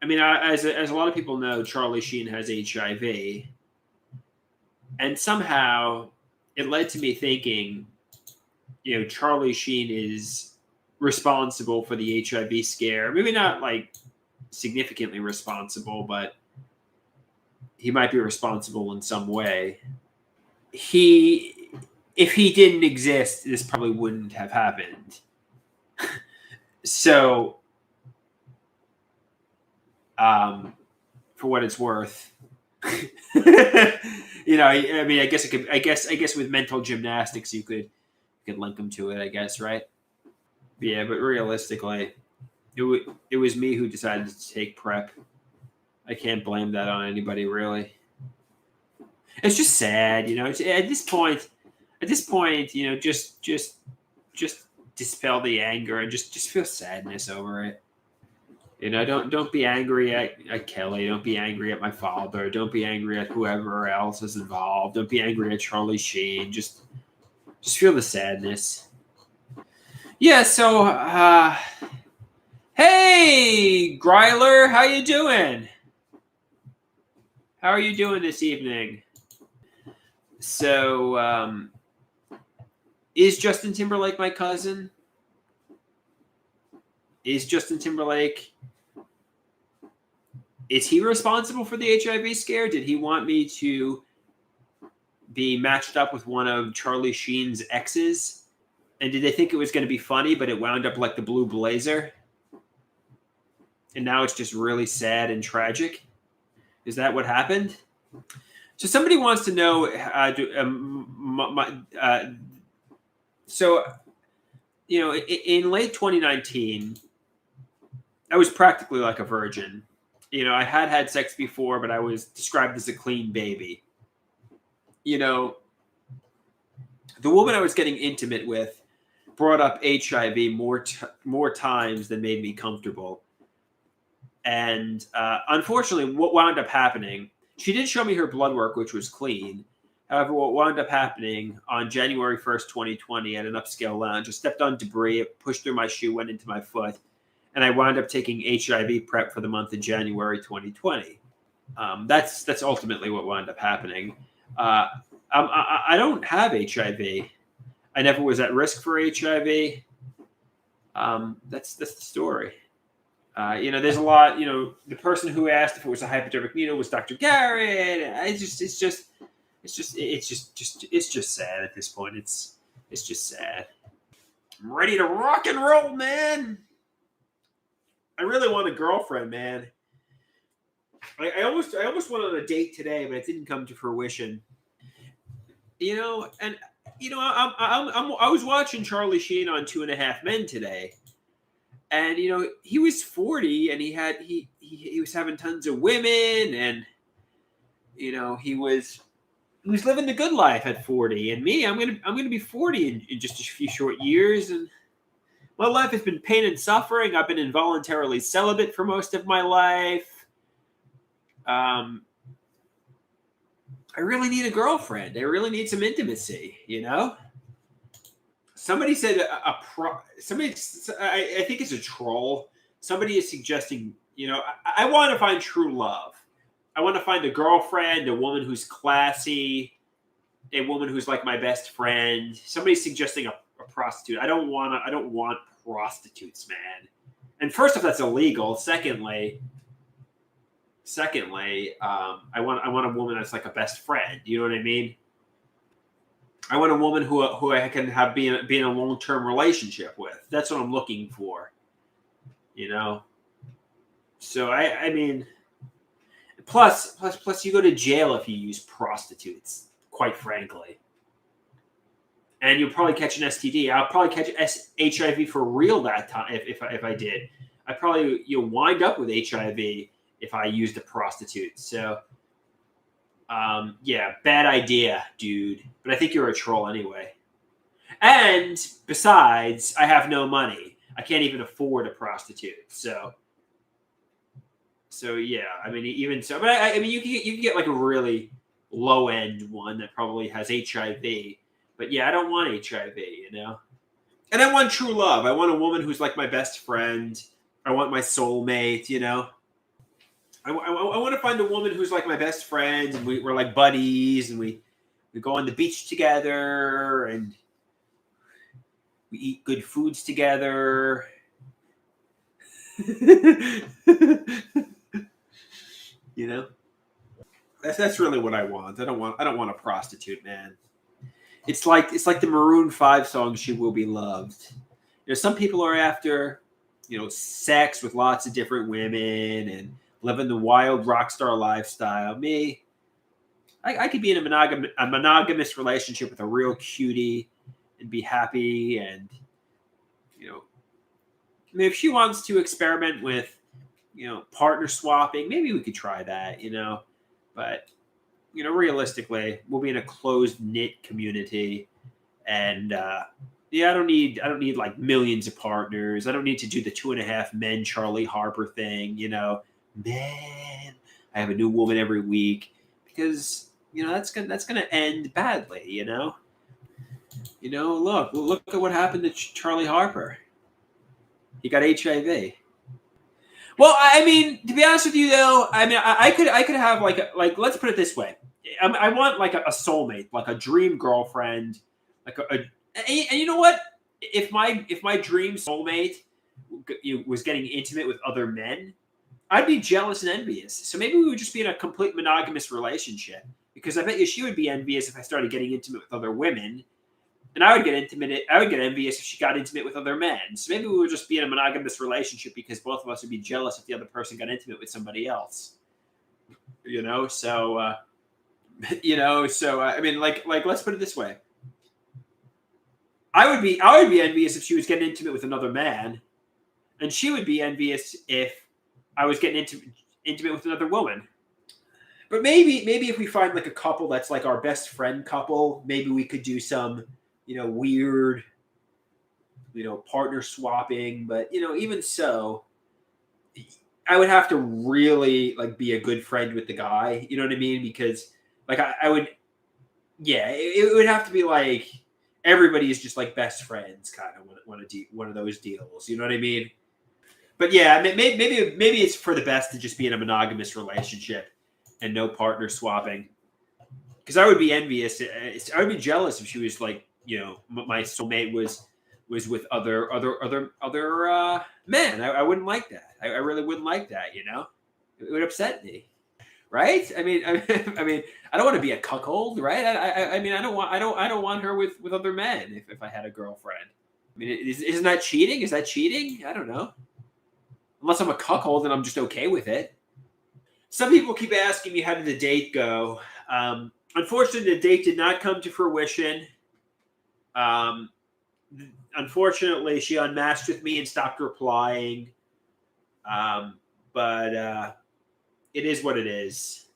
I mean, as a lot of people know, Charlie Sheen has HIV, and somehow it led to me thinking, Charlie Sheen is responsible for the HIV scare. Maybe not like significantly responsible, but he might be responsible in some way. He, if he didn't exist, this probably wouldn't have happened. So, for what it's worth, I mean, I guess it could. I guess with mental gymnastics, you could link them to it. I guess, right? Yeah, but realistically, it was me who decided to take prep. I can't blame that on anybody, really. It's just sad, at this point. At this point, just dispel the anger and just feel sadness over it. Don't be angry at Kelly. Don't be angry at my father. Don't be angry at whoever else is involved. Don't be angry at Charlie Sheen. Just feel the sadness. Yeah. So, hey, Greiler, how you doing? How are you doing this evening? So, is Justin Timberlake my cousin? Is Justin Timberlake? Is he responsible for the HIV scare? Did he want me to be matched up with one of Charlie Sheen's exes? And did they think it was going to be funny, but it wound up like the Blue Blazer? And now it's just really sad and tragic? Is that what happened? So somebody wants to know, in late 2019, I was practically like a virgin. I had sex before, but I was described as a clean baby. The woman I was getting intimate with brought up HIV more times than made me comfortable. And unfortunately, what wound up happening, she did show me her blood work, which was clean. However, what wound up happening on January 1st, 2020 at an upscale lounge, I stepped on debris, it pushed through my shoe, went into my foot, and I wound up taking HIV prep for the month of January 2020. That's ultimately what wound up happening. I don't have HIV. I never was at risk for HIV. That's the story. There's a lot. The person who asked if it was a hypodermic needle was Dr. Garrett. It's just sad at this point. It's just sad. I'm ready to rock and roll, man. I really want a girlfriend, man. I almost went on a date today, but it didn't come to fruition. I was watching Charlie Sheen on 2.5 Men today, and he was 40, and he was having tons of women, and he was living the good life at 40, and me, I'm gonna be 40 in just a few short years, and my life has been pain and suffering. I've been involuntarily celibate for most of my life. I really need a girlfriend. I really need some intimacy, Somebody said somebody, I think it's a troll. Somebody is suggesting, I want to find true love. I want to find a girlfriend, a woman who's classy, a woman who's like my best friend. Somebody's suggesting a prostitute. I don't want prostitutes, man. And first off, that's illegal. Secondly, I want a woman that's like a best friend. You know what I mean? I want a woman who I can have be in a long-term relationship with. That's what I'm looking for. So I mean, plus you go to jail if you use prostitutes. Quite frankly. And you'll probably catch an STD. I'll probably catch HIV for real that time if I did. You'll wind up with HIV if I used a prostitute. So, yeah, bad idea, dude. But I think you're a troll anyway. And besides, I have no money. I can't even afford a prostitute. So yeah. I mean, even so, but I mean, you can get like a really low end one that probably has HIV. But yeah, I don't want HIV, And I want true love. I want a woman who's like my best friend. I want my soulmate, I want to find a woman who's like my best friend, and we're like buddies, and we go on the beach together, and we eat good foods together. You know, that's really what I want. I don't want a prostitute, man. It's like the Maroon 5 song "She Will Be Loved." You know, some people are after, you know, sex with lots of different women and living the wild rock star lifestyle. Me, I could be in a monogamous relationship with a real cutie and be happy. And, you know, I mean, if she wants to experiment with, you know, partner swapping, maybe we could try that, you know. But, you know, realistically, we'll be in a closed knit community. And yeah, I don't need like millions of partners. I don't need to do the 2.5 Men Charlie Harper thing, you know. Man, I have a new woman every week, because, you know, that's gonna end badly, you know. You know, look at what happened to Charlie Harper. He got HIV. Well, I mean, to be honest with you, though, I mean, I could have like let's put it this way. I want like a soulmate, like a dream girlfriend, like and you know what? If my dream soulmate was getting intimate with other men, I'd be jealous and envious. So maybe we would just be in a complete monogamous relationship, because I bet you she would be envious if I started getting intimate with other women, and I would get intimate. I would get envious if she got intimate with other men. So maybe we would just be in a monogamous relationship, because both of us would be jealous if the other person got intimate with somebody else. You know, so I mean, like let's put it this way: I would be envious if she was getting intimate with another man, and she would be envious if I was getting intimate with another woman. But maybe if we find like a couple that's like our best friend couple, maybe we could do some, you know, weird, you know, partner swapping. But, you know, even so, I would have to really like be a good friend with the guy. You know what I mean? Because like I would, yeah, it would have to be like everybody is just like best friends, kind of one of those deals. You know what I mean? But yeah, maybe it's for the best to just be in a monogamous relationship and no partner swapping. Because I would be envious. I would be jealous if she was like, you know, my soulmate was with other men. I wouldn't like that. I really wouldn't like that. You know, it would upset me, right? I mean, I don't want to be a cuckold, right? I mean, I don't want her with other men if I had a girlfriend. I mean, isn't that cheating? Is that cheating? I don't know. Unless I'm a cuckold and I'm just okay with it. Some people keep asking me, how did the date go? Unfortunately, the date did not come to fruition. Um, Unfortunately, she unmatched with me and stopped replying. But it is what it is.